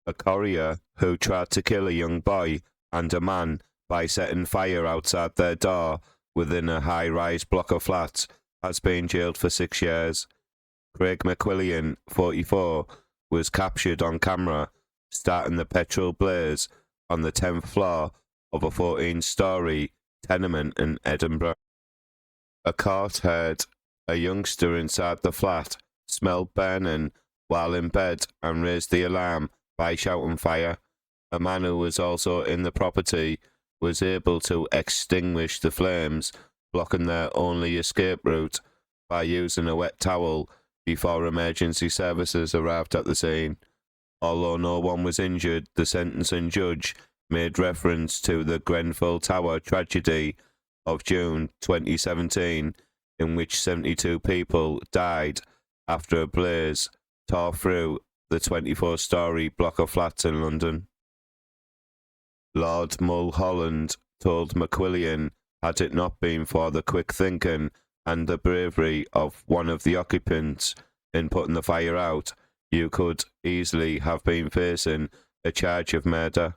A courier who tried to kill a young boy and a man by setting fire outside their door within a high-rise block of flats has been jailed for 6 years. Craig McQuillian, 44, was captured on camera starting the petrol blaze on the 10th floor of a 14-storey tenement in Edinburgh. A court heard a youngster inside the flat smelled burning while in bed and raised the alarm by shouting fire. A man who was also in the property was able to extinguish the flames, blocking their only escape route by using a wet towel before emergency services arrived at the scene. Although no one was injured, the sentencing judge made reference to the Grenfell Tower tragedy of June 2017, in which 72 people died after a blaze tore through the 24-storey block of flats in London. Lord Mulholland told McQuillian, had it not been for the quick thinking and the bravery of one of the occupants in putting the fire out, you could easily have been facing a charge of murder.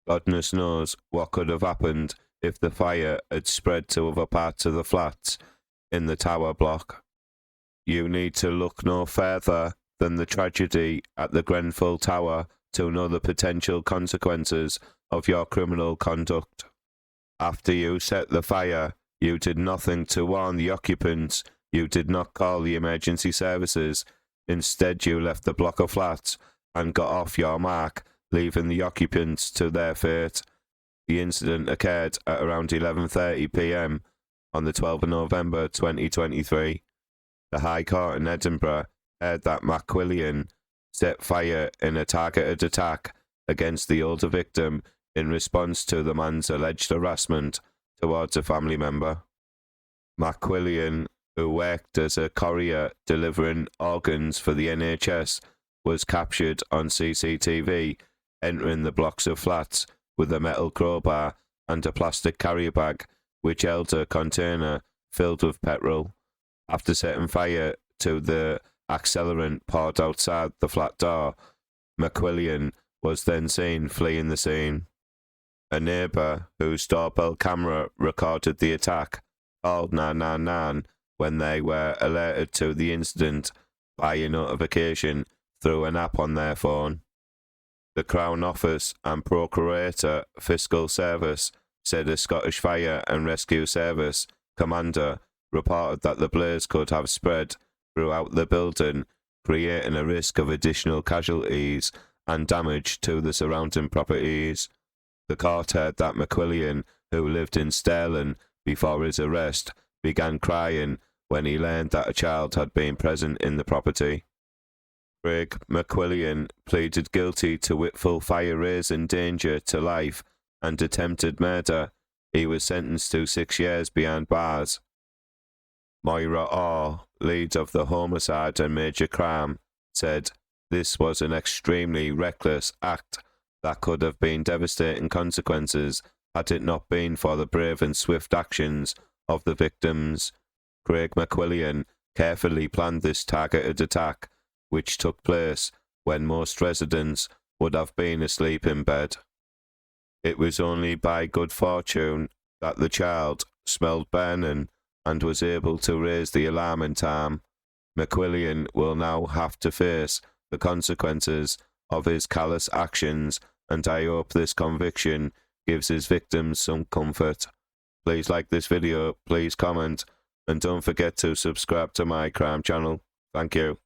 Goodness knows what could have happened if the fire had spread to other parts of the flats in the tower block. You need to look no further than the tragedy at the Grenfell Tower to know the potential consequences of your criminal conduct. After you set the fire, you did nothing to warn the occupants, you did not call the emergency services. Instead, you left the block of flats and got off your mark, leaving the occupants to their fate. The incident occurred at around 11:30 p.m. on the 12th of November 2023. The High Court in Edinburgh heard that McQuillian set fire in a targeted attack against the older victim in response to the man's alleged harassment towards a family member. McQuillian, who worked as a courier delivering organs for the NHS, was captured on CCTV entering the blocks of flats with a metal crowbar and a plastic carrier bag which held a container filled with petrol. After setting fire to the accelerant poured outside the flat door, McQuillian was then seen fleeing the scene. A neighbour whose doorbell camera recorded the attack called 999 when they were alerted to the incident by a notification through an app on their phone. The Crown Office and Procurator Fiscal Service said a Scottish Fire and Rescue Service commander reported that the blaze could have spread throughout the building, creating a risk of additional casualties and damage to the surrounding properties. The court heard that McQuillian, who lived in Stirling before his arrest, began crying when he learned that a child had been present in the property. Craig McQuillian pleaded guilty to wilful fire-raising danger to life and attempted murder. He was sentenced to 6 years behind bars. Moira Orr, lead of the homicide and major crime, said, "This was an extremely reckless act that could have been devastating consequences had it not been for the brave and swift actions of the victims." Craig McQuillian carefully planned this targeted attack, which took place when most residents would have been asleep in bed. It was only by good fortune that the child smelled burning and was able to raise the alarm in time. McQuillian will now have to face the consequences of his callous actions, and I hope this conviction gives his victims some comfort. Please like this video, please comment, and don't forget to subscribe to my crime channel. Thank you.